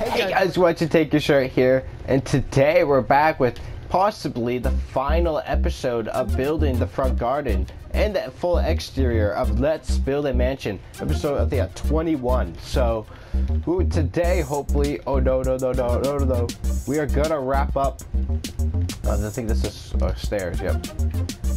Hey guys, watching Take Your Shirt here, and today we're back with possibly the final episode of building the front garden and the full exterior of Let's Build a Mansion, episode I think at 21. So today, hopefully, oh no, we are gonna wrap up. I think this is stairs. Yep.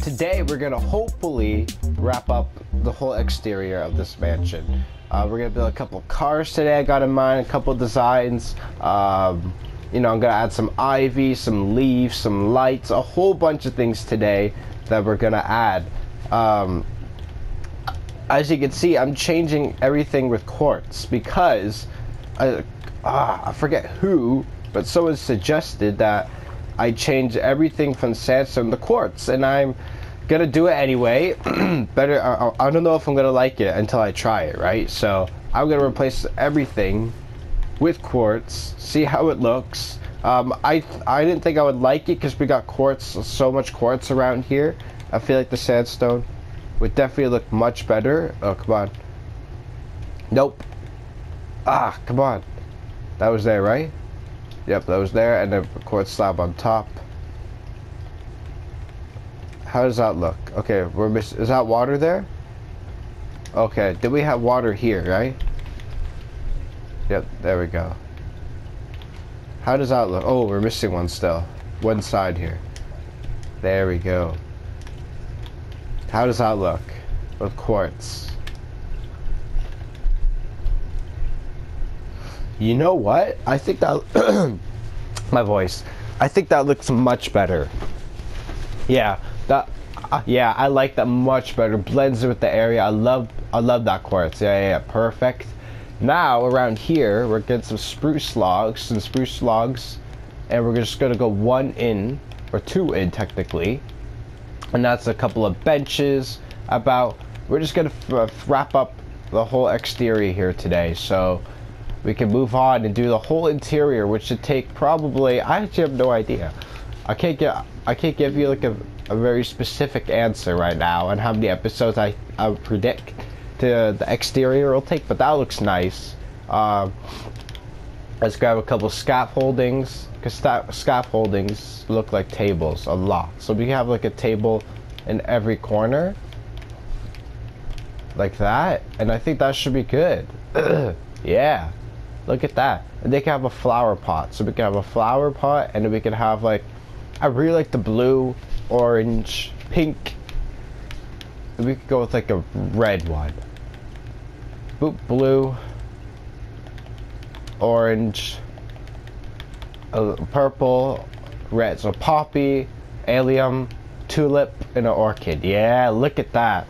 Today we're gonna hopefully wrap up the whole exterior of this mansion. We're gonna build a couple cars today. I got in mind a couple designs. You know, I'm gonna add some ivy, some leaves, some lights, a whole bunch of things today that we're gonna add. As you can see, I'm changing everything with quartz because I forget who, but someone suggested that I change everything from sandstone to quartz, and I'm gonna do it anyway. Better, I don't know if I'm gonna like it until I try it, right? So I'm gonna replace everything with quartz, see how it looks. I didn't think I would like it because we got quartz, so much quartz around here. I feel like the sandstone would definitely look much better. Oh, come on. Nope. Ah, come on. That was there, right? Yep, that was there, and then a quartz slab on top. How does that look? Okay, we're missing. Is that water there? Okay, did we have water here, right? Yep, there we go. How does that look? Oh, we're missing one still. One side here. There we go. How does that look with quartz? You know what? I think that my voice. I think that looks much better. Yeah, that. Yeah, I like that much better. Blends with the area. I love that quartz. Yeah, perfect. Now around here, we're getting some spruce logs, and we're just gonna go 1 in or 2 in technically, and that's a couple of benches. We're just gonna wrap up the whole exterior here today, so we can move on and do the whole interior, which should take probably, I actually have no idea. I can't give you like a very specific answer right now on how many episodes I would predict the exterior will take, but that looks nice. Let's grab a couple scaffoldings, because scaffoldings look like tables a lot. So we have like a table in every corner, like that, and I think that should be good. Yeah, look at that. And they can have a flower pot, so we can have a flower pot, and then we can have like, I really like the blue, orange, pink. We could go with like a red one. Boop, blue, orange, purple, red. So poppy, allium, tulip, and an orchid. Yeah, look at that.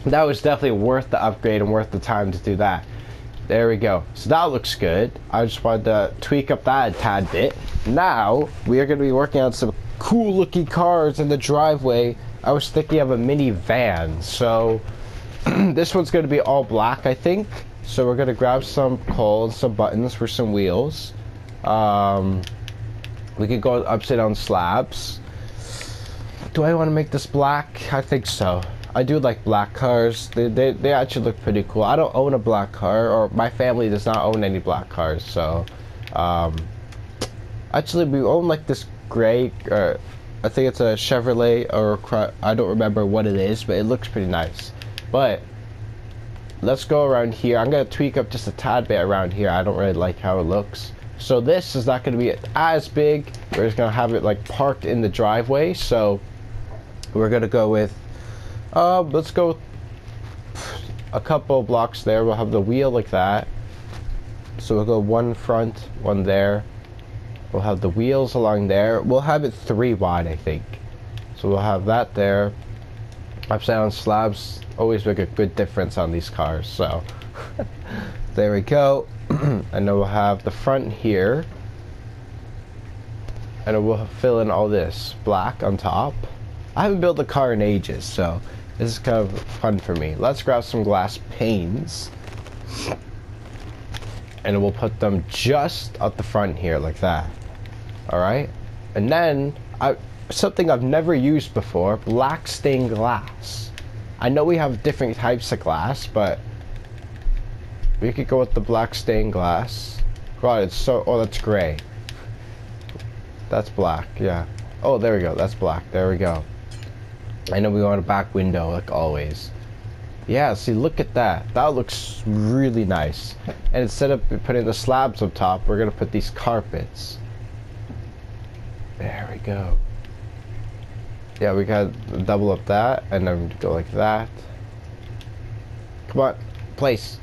That was definitely worth the upgrade and worth the time to do that. There we go. So that looks good. I just wanted to tweak up that a tad bit. Now we are going to be working on some cool looking cars in the driveway. I was thinking of a mini van, so this one's going to be all black, I think. So we're going to grab some coal and some buttons for some wheels. We could go upside down slabs. Do I want to make this black? I think so. I do like black cars. They actually look pretty cool. I don't own a black car, or my family does not own any black cars. So actually we own like this gray, I think it's a Chevrolet, or I don't remember what it is, but it looks pretty nice. But let's go around here. I'm gonna tweak up just a tad bit around here. I don't really like how it looks. So this is not gonna be as big. We're just gonna have it like parked in the driveway. So we're gonna go with, let's go a couple blocks there. We'll have the wheel like that. So we'll go one front, one there. We'll have the wheels along there. We'll have it 3 wide, I think. So we'll have that there. Upside down slabs always make a good difference on these cars. So there we go. And then we'll have the front here. And then we'll fill in all this black on top. I haven't built a car in ages, so this is kind of fun for me. Let's grab some glass panes. And we'll put them just at the front here, like that. Alright? And then, something I've never used before, black stained glass. I know we have different types of glass, but We could go with the black stained glass. God, it's so... Oh, that's gray. That's black, yeah. Oh, there we go. That's black. There we go. I know we want a back window, like always. Yeah, see, look at that. That looks really nice. And instead of putting the slabs up top, we're going to put these carpets. There we go. Yeah, we got to double up that, and then go like that. Come on, place.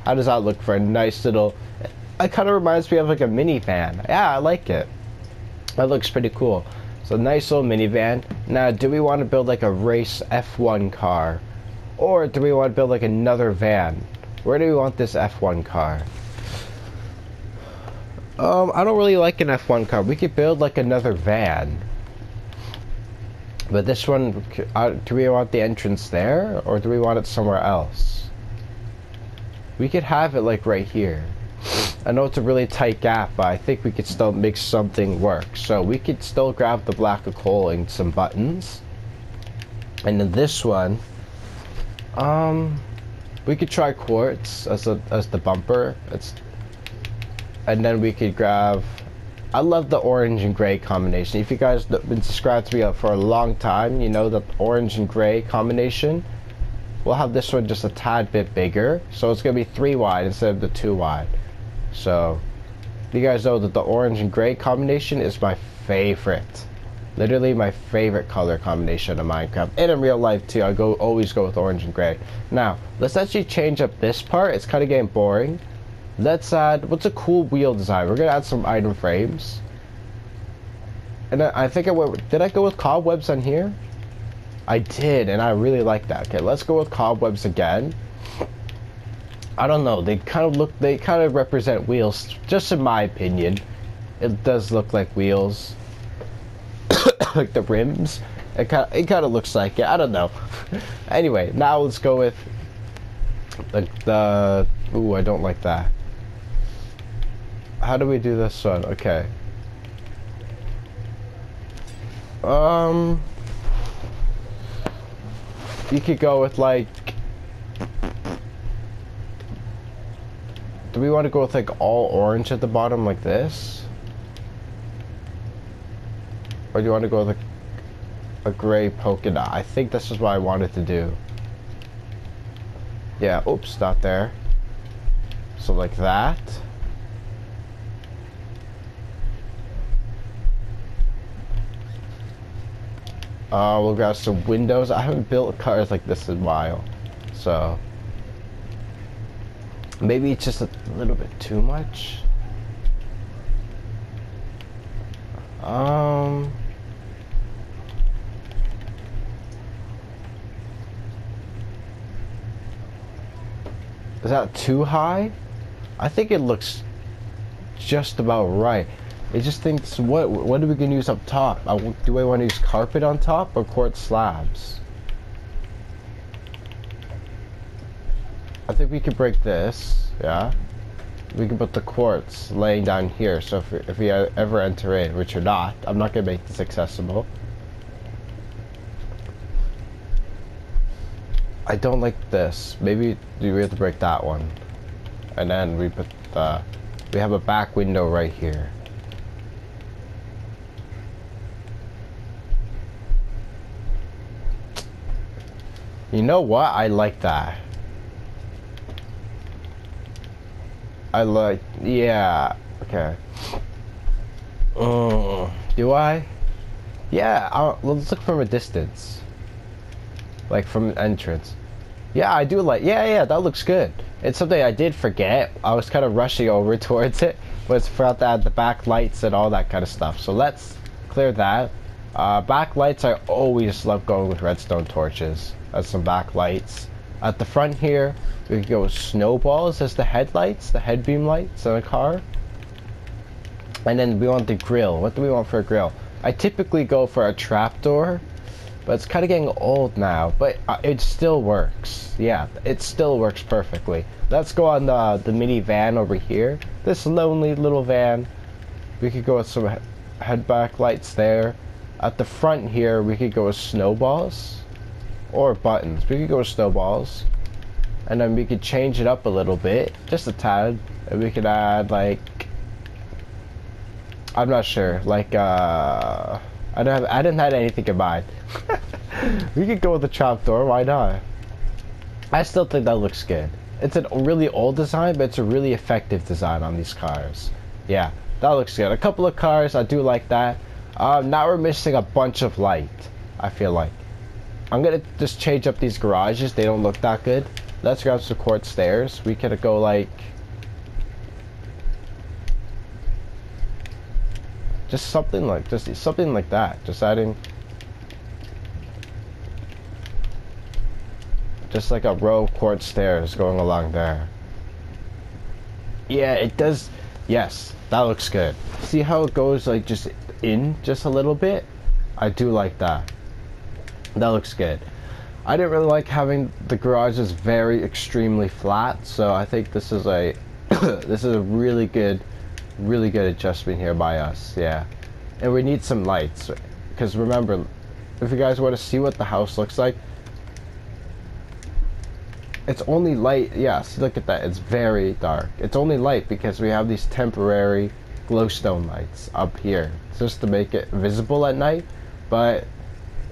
How does that look for a nice little... It kind of reminds me of like a minivan. Yeah, I like it. That looks pretty cool. So nice little minivan. Now, do we want to build like a race F1 car? Or do we want to build like another van? Where do we want this F1 car? I don't really like an F1 car. We could build like another van. But this one, do we want the entrance there? Or do we want it somewhere else? We could have it like right here. I know it's a really tight gap, but I think we could still make something work. So we could still grab the black coal and some buttons. And then this one, we could try quartz as the bumper. And then we could grab... I love the orange and gray combination. If you guys have been subscribed to me for a long time, you know that orange and gray combination. We'll have this one just a tad bit bigger. So it's going to be 3 wide instead of the 2 wide. So, you guys know that the orange and gray combination is my favorite. Literally my favorite color combination in Minecraft. And in real life too, I always go with orange and gray. Now, let's actually change up this part. It's kind of getting boring. Let's add, what's a cool wheel design? We're going to add some item frames. And I think did I go with cobwebs on here? I did, and I really like that. Okay, let's go with cobwebs again. I don't know, they kind of represent wheels, just in my opinion. It does look like wheels. Like the rims. It kind of looks like it, I don't know. Anyway, now let's go with the ooh, I don't like that. How do we do this one? Okay. You could go with like... Do we want to go with like all orange at the bottom like this? Or do you want to go with a gray polka dot? I think this is what I wanted to do. Yeah, oops, not there. So like that. We'll grab some windows. I haven't built cars like this in a while. So maybe it's just a little bit too much. Is that too high? I think it looks just about right. It just thinks, what are we gonna use up top? Do I want to use carpet on top or quartz slabs? I think we could break this, yeah? We can put the quartz laying down here, so if we ever enter in, which you're not, I'm not gonna make this accessible. I don't like this. Maybe we have to break that one. And then we put we have a back window right here. You know what? I like that. Yeah, okay. Do I? Yeah, let's look from a distance. Like from an entrance. Yeah, I do like, yeah, that looks good. It's something I did forget. I was kind of rushing over towards it, but it's forgot to add the back lights and all that kind of stuff. So let's clear that. Back lights, I always love going with redstone torches as some back lights. At the front here, we could go with snowballs as the headlights, the head beam lights on a car. And then we want the grill. What do we want for a grill? I typically go for a trapdoor, but it's kind of getting old now, but it still works. Yeah, it still works perfectly. Let's go on the mini van over here. This lonely little van. We could go with some head back lights there. At the front here, we could go with snowballs or buttons. We could go with snowballs. And then we could change it up a little bit, just a tad. And we could add like, I'm not sure, like I didn't have anything in mind. We could go with the trapdoor, why not? I still think that looks good. It's a really old design, but it's a really effective design on these cars. Yeah, that looks good. A couple of cars, I do like that. Now we're missing a bunch of light, I feel like. I'm gonna just change up these garages, they don't look that good. Let's grab some quartz stairs. We could go like, just something like that. Just adding, just like a row of quartz stairs going along there. Yeah, it does. Yes, that looks good. See how it goes like just in just a little bit? I do like that. That looks good. I didn't really like having the garages very extremely flat, so I think this is a this is a really good adjustment here by us. Yeah, and we need some lights because remember, if you guys want to see what the house looks like, it's only light. Yeah, see, look at that, it's very dark. It's only light because we have these temporary glowstone lights up here just to make it visible at night. But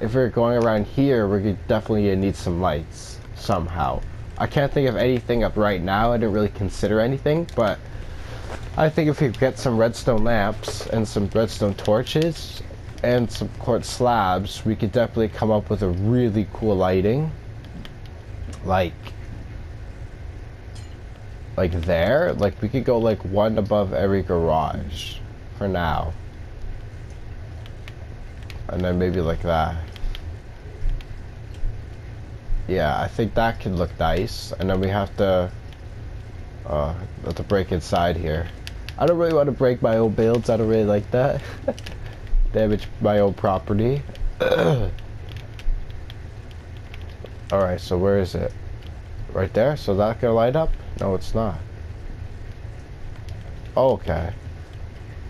if we're going around here, we're definitely gonna need some lights somehow. I can't think of anything up right now. I didn't really consider anything, but I think if we get some redstone lamps and some redstone torches and some quartz slabs, we could definitely come up with a really cool lighting. Like there, like we could go like one above every garage for now. And then maybe like that. Yeah, I think that could look nice. And then we have to break inside here. I don't really want to break my own builds. I don't really like that. Damage my own property. Alright, so where is it? Right there? So that gonna light up? No, it's not. Oh, okay.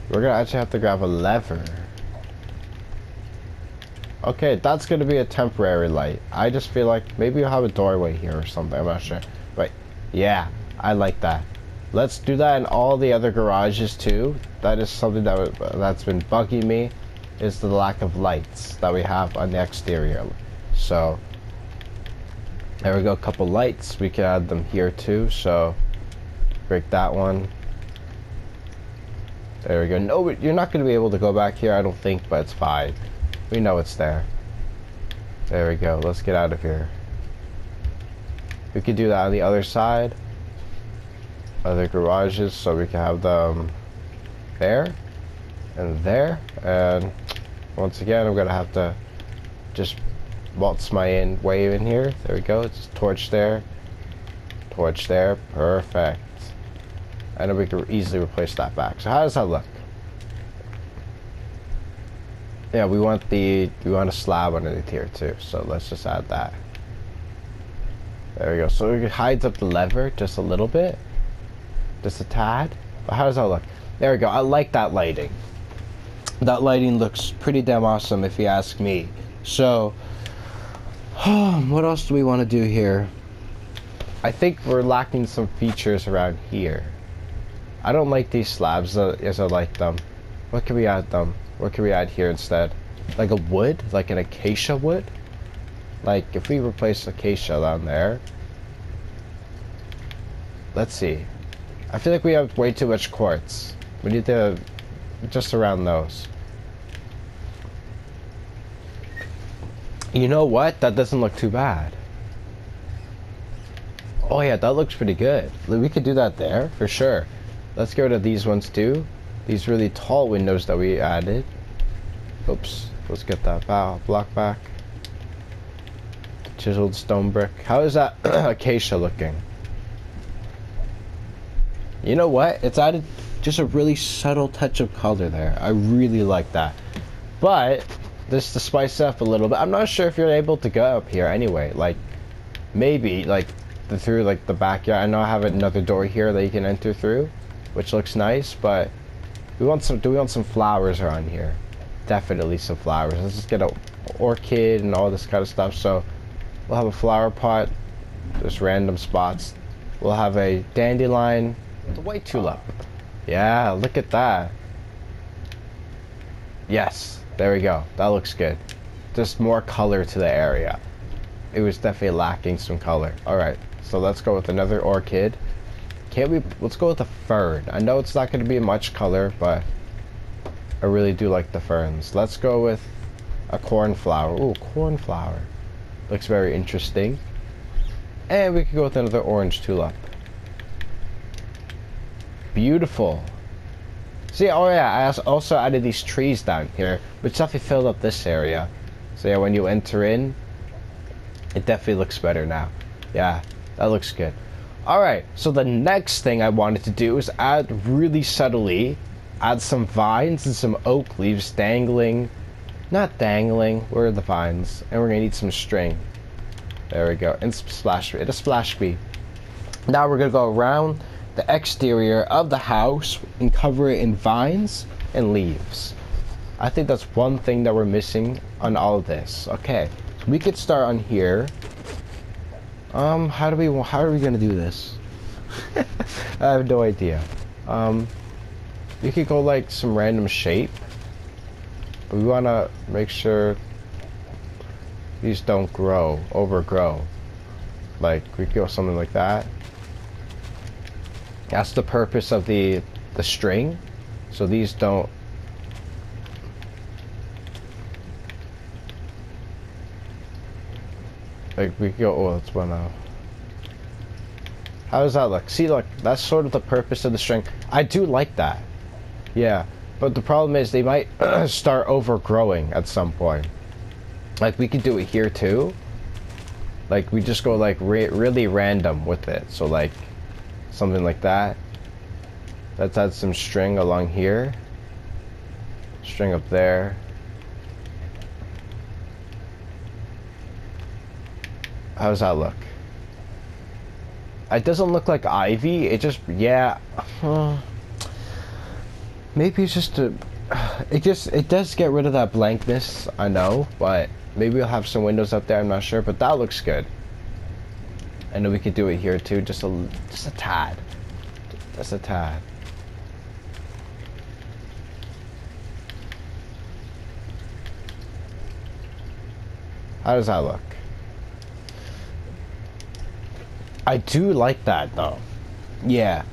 We're gonna actually have to grab a lever. Okay, that's gonna be a temporary light. I just feel like maybe you'll have a doorway here or something. I'm not sure. But yeah, I like that. Let's do that in all the other garages too. That is something that's been bugging me, is the lack of lights that we have on the exterior. So there we go, a couple lights. We can add them here too. So break that one. There we go. No, you're not going to be able to go back here, I don't think, but it's fine. We know it's there. There we go. Let's get out of here. We could do that on the other side. Other garages, so we can have them there and there. And once again, I'm going to have to just waltz my way in here. There we go. It's torch there. Torch there. Perfect. And then we can easily replace that back. So how does that look? Yeah, we want a slab underneath here too. So let's just add that. There we go. So it hides up the lever just a little bit. Just a tad. But how does that look? There we go. I like that lighting. That lighting looks pretty damn awesome if you ask me. So what else do we want to do here? I think we're lacking some features around here. I don't like these slabs as I like them. What can we add them? What can we add here instead? Like a wood? Like an acacia wood? Like if we replace acacia down there. Let's see. I feel like we have way too much quartz. We need to just around those. You know what? That doesn't look too bad. Oh yeah, that looks pretty good. We could do that there for sure. Let's get rid of these ones too. These really tall windows that we added. Oops. Let's get that block back. Chiseled stone brick. How is that acacia looking? You know what? It's added just a really subtle touch of color there. I really like that. But just to spice it up a little bit, I'm not sure if you're able to go up here anyway. Like maybe like through like the backyard. I know I have another door here that you can enter through, which looks nice, but we want some. Do we want some flowers around here? Definitely some flowers. Let's just get an orchid and all this kind of stuff. So we'll have a flower pot Just random spots. We'll have a dandelion with a white tulip. Yeah, look at that. Yes, there we go. That looks good. Just more color to the area. It was definitely lacking some color. Alright, so let's go with another orchid. Let's go with a fern. I know it's not going to be much color, but I really do like the ferns. Let's go with a cornflower. Ooh, cornflower. Looks very interesting. And we could go with another orange tulip. Beautiful. See, oh yeah, I also added these trees down here, which definitely filled up this area. So yeah, when you enter in, it definitely looks better now. Yeah, that looks good. Alright, so the next thing I wanted to do is add really subtly, add some vines and some oak leaves dangling. Not dangling, where are the vines? And we're gonna need some string. There we go, and some splash, a splash bee. Now we're gonna go around the exterior of the house and cover it in vines and leaves. I think that's one thing that we're missing on all of this. Okay, so we could start on here. How are we gonna do this? I have no idea. We could go like some random shape, but we wanna make sure these don't overgrow. Like we could go something like that. That's the purpose of the string, so these don't. Like we go, oh, that's one out. How does that look? See, look, that's sort of the purpose of the string. I do like that. Yeah, but the problem is they might start overgrowing at some point. Like we could do it here too. Like we just go like really random with it. So like something like that. Let's add some string along here. String up there. How does that look? It doesn't look like ivy. It just, yeah. Maybe it's just a. It does get rid of that blankness. I know, but maybe we'll have some windows up there. I'm not sure, but that looks good. I know we could do it here too. Just a tad. Just a tad. How does that look? I do like that though. Yeah.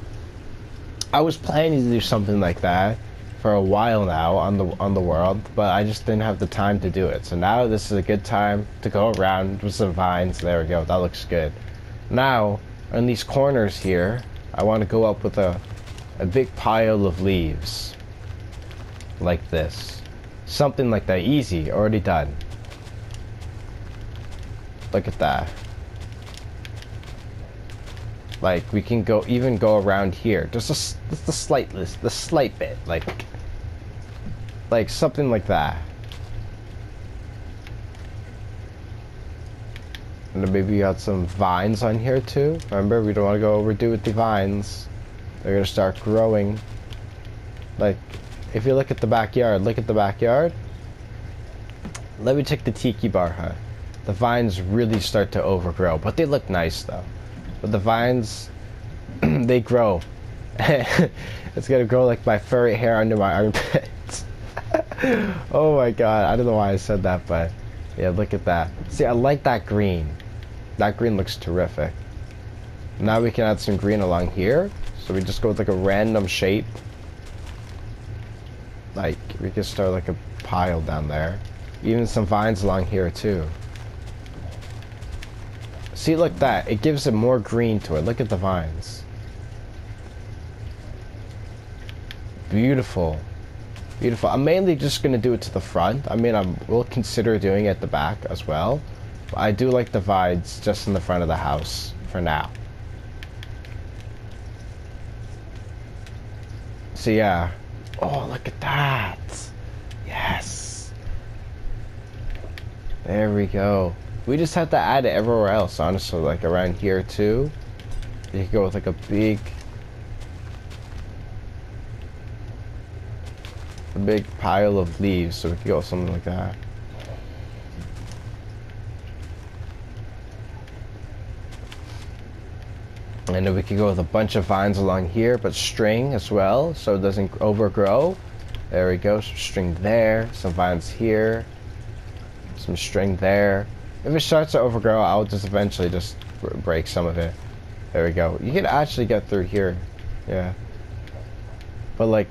I was planning to do something like that for a while now on the world, but I just didn't have the time to do it. So now this is a good time to go around with some vines. There we go. That looks good. Now, on these corners here, I want to go up with a big pile of leaves. Like this. Something like that. Easy. Already done. Look at that. Like we can even go around here, just the slight bit, like something like that. And then maybe you got some vines on here too. Remember, we don't want to go overdo with the vines. They're gonna start growing. Like, if you look at the backyard, Let me take the tiki bar, huh? The vines really start to overgrow, but they look nice though. But the vines, they grow. It's gonna grow like my furry hair under my armpits. Oh my god, I don't know why I said that, but yeah, look at that. See, I like that green. That green looks terrific. Now we can add some green along here. So we just go with like a random shape. Like, we can start like a pile down there. Even some vines along here too. See, look that. It gives it more green to it. Look at the vines. Beautiful. Beautiful. I'm mainly just going to do it to the front. I mean, we'll consider doing it at the back as well. But I do like the vines just in the front of the house for now. So yeah. Oh, look at that. Yes. There we go. We just have to add it everywhere else, honestly, like around here too. You could go with like a big pile of leaves, so we could go with something like that. And then we could go with a bunch of vines along here, but string as well, so it doesn't overgrow. There we go, some string there, some vines here, some string there. If it starts to overgrow, I'll just eventually just break some of it. There we go. You can actually get through here, yeah. But like,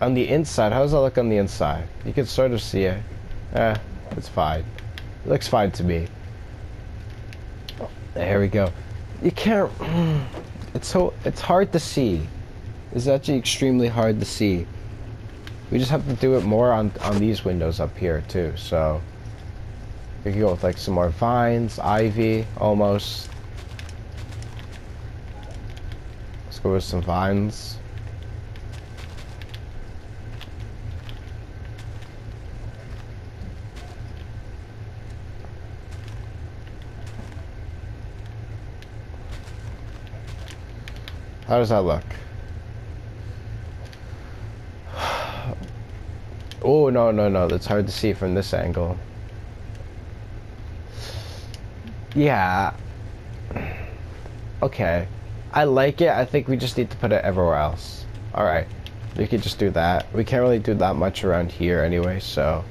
on the inside, how does that look on the inside? You can sort of see it. It's fine. It looks fine to me. There we go. You can't, it's hard to see. It's actually extremely hard to see. We just have to do it more on these windows up here too, so. We can go with like some more vines, ivy, almost. Let's go with some vines. How does that look? Oh, no, that's hard to see from this angle. Yeah. Okay. I like it. I think we just need to put it everywhere else. Alright. We could just do that. We can't really do that much around here anyway, so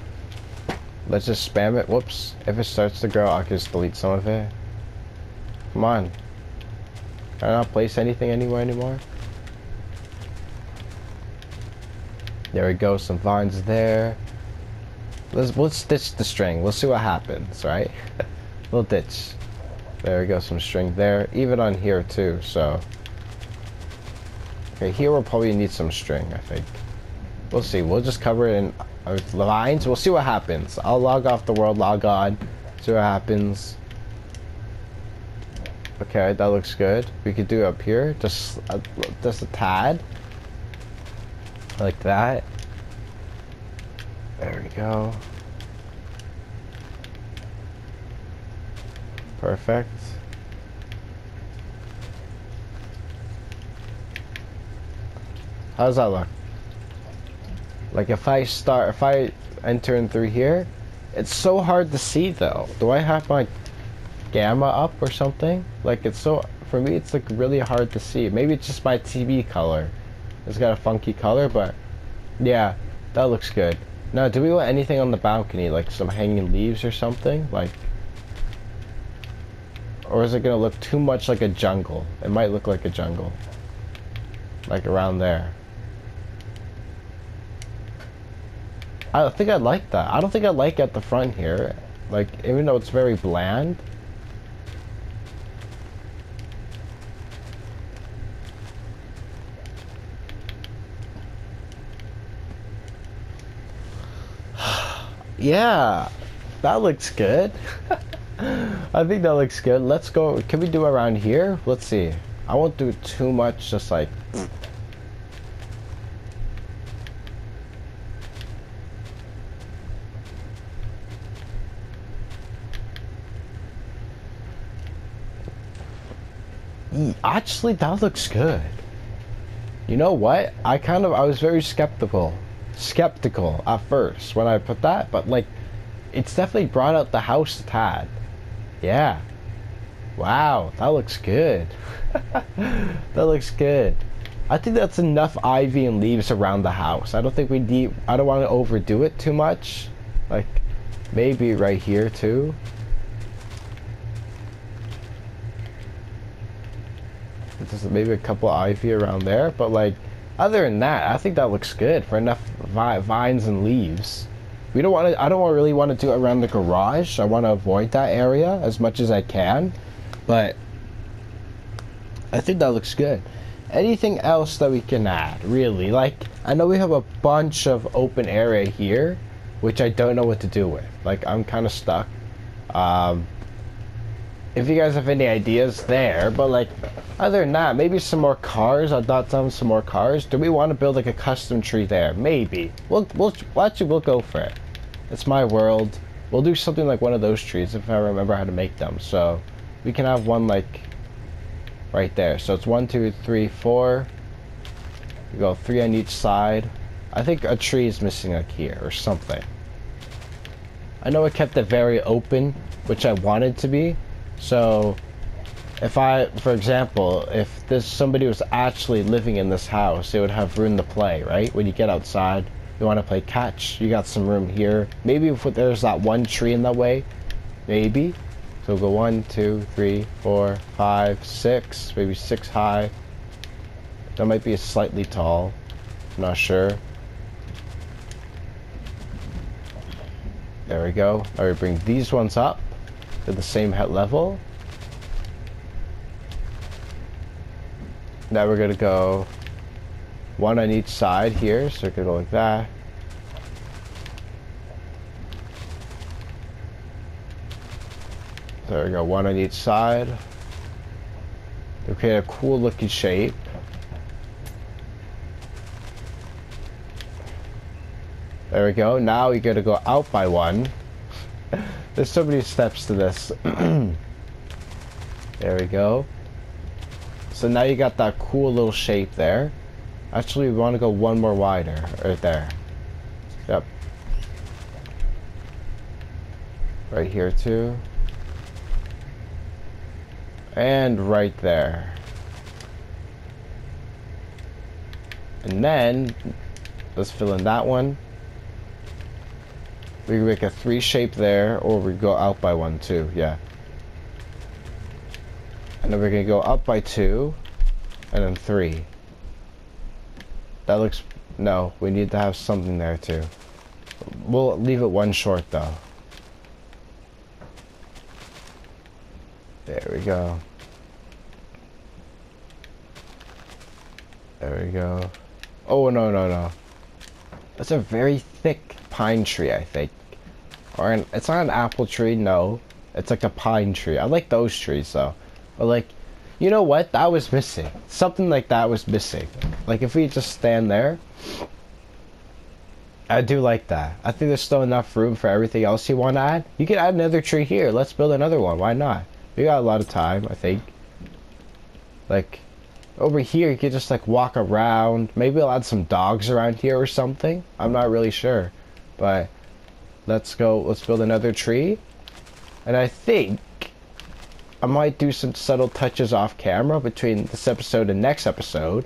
let's just spam it. Whoops. If it starts to grow, I can just delete some of it. Come on. Can I not place anything anywhere anymore? There we go, some vines there. We'll stitch the string. We'll see what happens, right? Little ditch. There we go, some string there. Even on here too, so. Okay, here we'll probably need some string, I think. We'll see. We'll just cover it in vines. We'll see what happens. I'll log off the world, log on, see what happens. Okay, that looks good. We could do up here, just a tad, like that. There we go. Perfect. How does that look? Like if I enter in through here, it's so hard to see though. Do I have my gamma up or something? Like it's so, for me it's like really hard to see. Maybe it's just my TV color. It's got a funky color, but yeah, that looks good. Now, do we want anything on the balcony, like some hanging leaves or something? Like, or is it gonna look too much like a jungle? It might look like a jungle. Like around there. I think I like that. I don't think I like at the front here. Like, even though it's very bland. Yeah, that looks good. I think that looks good. Let's go. Can we do around here? Let's see. I won't do too much, just like. Actually, that looks good. You know what? I was very skeptical at first when I put that, but like, it's definitely brought out the house a tad. Yeah. Wow, that looks good. That looks good. I think that's enough ivy and leaves around the house. I don't want to overdo it too much. Like, maybe right here too. Just maybe a couple of ivy around there, but like, other than that, I think that looks good for enough vines and leaves. I don't really want to do it around the garage. I want to avoid that area as much as I can, but I think that looks good. Anything else that we can add, really? Like, I know we have a bunch of open area here, which I don't know what to do with. Like, I'm kind of stuck. If you guys have any ideas there, but like, other than that, maybe some more cars. I'll dot down some more cars. Do we want to build like a custom tree there? Maybe. We'll go for it. It's my world. We'll do something like one of those trees if I remember how to make them. So we can have one like right there. So it's 1, 2, 3, 4. We go 3 on each side. I think a tree is missing like here or something. I know I kept it very open, which I wanted to be. So For example, if somebody was actually living in this house, they would have room to play, right? When you get outside, you want to play catch, you got some room here. Maybe if there's that one tree in the way, maybe. So we'll go 1, 2, 3, 4, 5, 6, maybe 6 high. That might be slightly tall. I'm not sure. There we go. Now we bring these ones up to the same height level. Now we're gonna go one on each side here, so we're gonna go like that. There we go, one on each side. We create a cool looking shape. There we go. Now we gotta go out by one. There's so many steps to this. There we go. So now you got that cool little shape there. Actually, we want to go one more wider, right there. Yep. Right here too. And right there. And then, let's fill in that one. We can make a 3 shape there, or we go out by 1 too, yeah. And then we're gonna go up by 2, and then 3. That looks, no, we need to have something there too. We'll leave it 1 short though. There we go. There we go. Oh, no, no, no. That's a very thick pine tree, I think. Or it's not an apple tree, no. It's like a pine tree. I like those trees though. But like, you know what? That was missing. Something like that was missing. Like if we just stand there, I do like that. I think there's still enough room for everything else you want to add. You can add another tree here. Let's build another one. Why not? We got a lot of time, I think. Like, over here you could just like walk around. Maybe I'll add some dogs around here or something. I'm not really sure. But let's build another tree. And I think I might do some subtle touches off camera between this episode and next episode.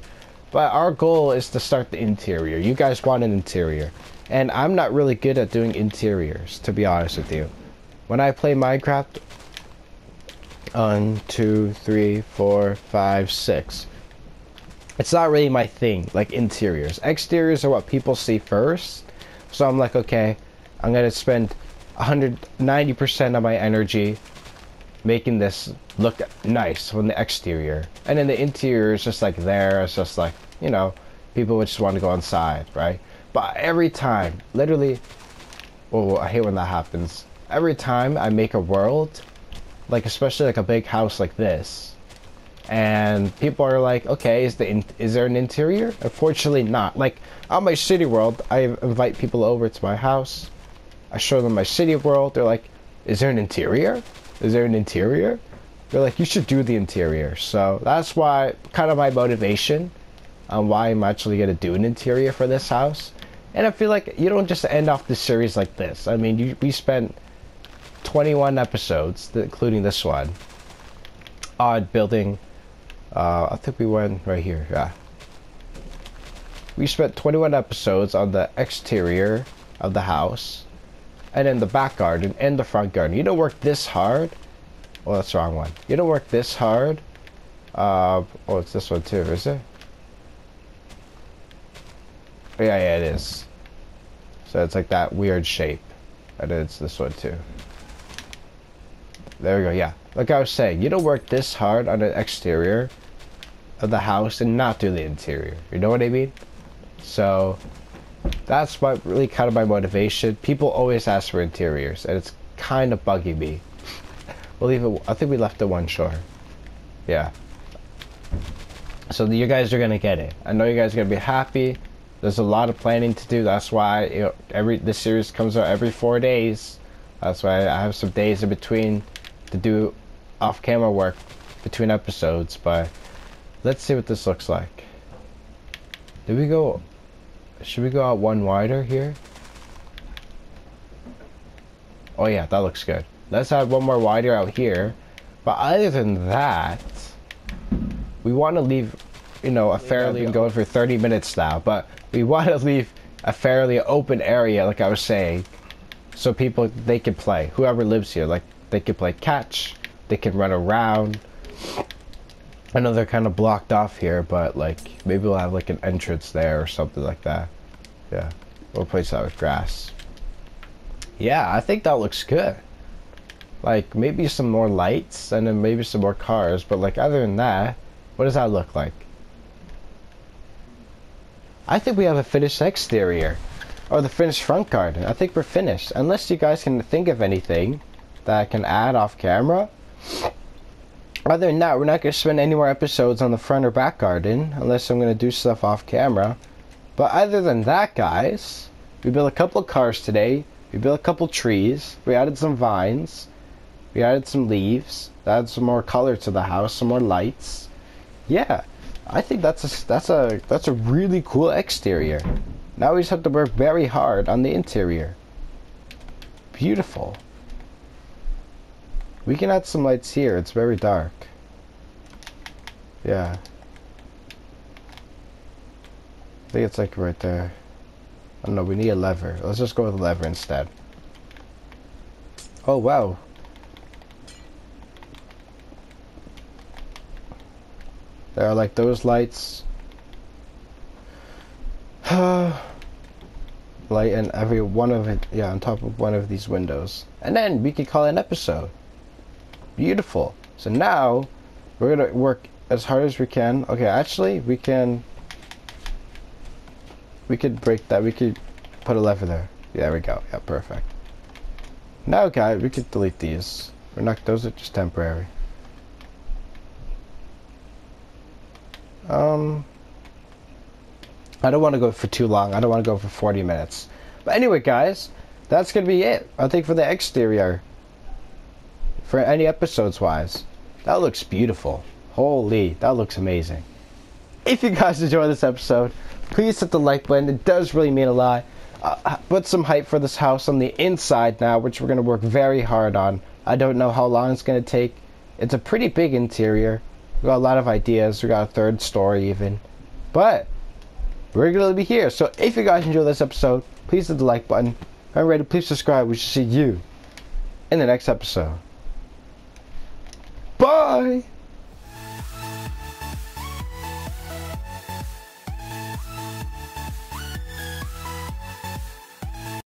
But our goal is to start the interior. You guys want an interior. And I'm not really good at doing interiors, to be honest with you. When I play Minecraft, 1, 2, 3, 4, 5, 6. It's not really my thing, like interiors. Exteriors are what people see first. So I'm like, okay, I'm gonna spend 190% of my energy making this look nice from the exterior. And then the interior is just like there. It's just like, you know, people would just want to go inside, right? But every time, literally, oh, I hate when that happens. Every time I make a world, like especially like a big house like this, and people are like, okay, is there an interior? Unfortunately not. Like on my city world, I invite people over to my house, I show them my city world, they're like, is there an interior? Is there an interior? They're like, you should do the interior. So that's why, kind of my motivation on why I'm actually gonna do an interior for this house. And I feel like you don't just end off the series like this. I mean, we spent 21 episodes, including this one, on building, I think we went right here, yeah. We spent 21 episodes on the exterior of the house, and then the back garden and the front garden. You don't work this hard. Oh, that's the wrong one. You don't work this hard. Oh, it's this one too, is it? Yeah, it is. So it's like that weird shape. And it's this one too. There we go, yeah. Like I was saying, you don't work this hard on the exterior of the house and not do the interior. You know what I mean? So that's what really kind of my motivation. People always ask for interiors, and it's kind of bugging me. We'll leave it. I think we left it 1 short. Yeah. So you guys are gonna get it. I know you guys are gonna be happy. There's a lot of planning to do. That's why, you know, this series comes out every 4 days. That's why I have some days in between to do off-camera work between episodes. But let's see what this looks like. Did we go? Should we go out 1 wider here? Oh yeah, that looks good. Let's add 1 more wider out here. But other than that, we want to leave, you know, a fairly, been going for 30 minutes now, but we want to leave a fairly open area, like I was saying, so people, they can play. Whoever lives here, like, they can play catch, they can run around. I know they're kind of blocked off here, but, like, maybe we'll have, like, an entrance there or something like that. Yeah, we'll place that with grass. Yeah, I think that looks good. Like, maybe some more lights, and then maybe some more cars, but, like, other than that, what does that look like? I think we have a finished exterior. Or the finished front garden. I think we're finished. Unless you guys can think of anything that I can add off camera. Other than that, we're not going to spend any more episodes on the front or back garden. Unless I'm going to do stuff off camera. But other than that, guys, we built a couple of cars today. We built a couple trees. We added some vines. We added some leaves. Added some more color to the house. Some more lights. Yeah, I think that's a really cool exterior. Now we just have to work very hard on the interior. Beautiful. We can add some lights here. It's very dark. Yeah. I think it's like right there. I don't know, we need a lever. Let's just go with a lever instead. Oh, wow. There are like those lights. Light in every one of it, yeah, on top of one of these windows. And then we can call it an episode. Beautiful. So now we're gonna work as hard as we can. Okay, actually we could break that. We could put a lever there. Yeah, there we go. Yeah, perfect. Now guys, we could delete these. We're not, those are just temporary. I don't want to go for too long. I don't want to go for 40 minutes. But anyway, guys, that's going to be it. I think for the exterior. For any episodes wise. That looks beautiful. Holy, that looks amazing. If you guys enjoyed this episode, please hit the like button. It does really mean a lot. Put some hype for this house on the inside now, which we're going to work very hard on. I don't know how long it's going to take. It's a pretty big interior. We got a lot of ideas. We got a third story even. But we're going to be here. So if you guys enjoyed this episode, please hit the like button. If you're ready, please subscribe. We shall see you in the next episode. Bye!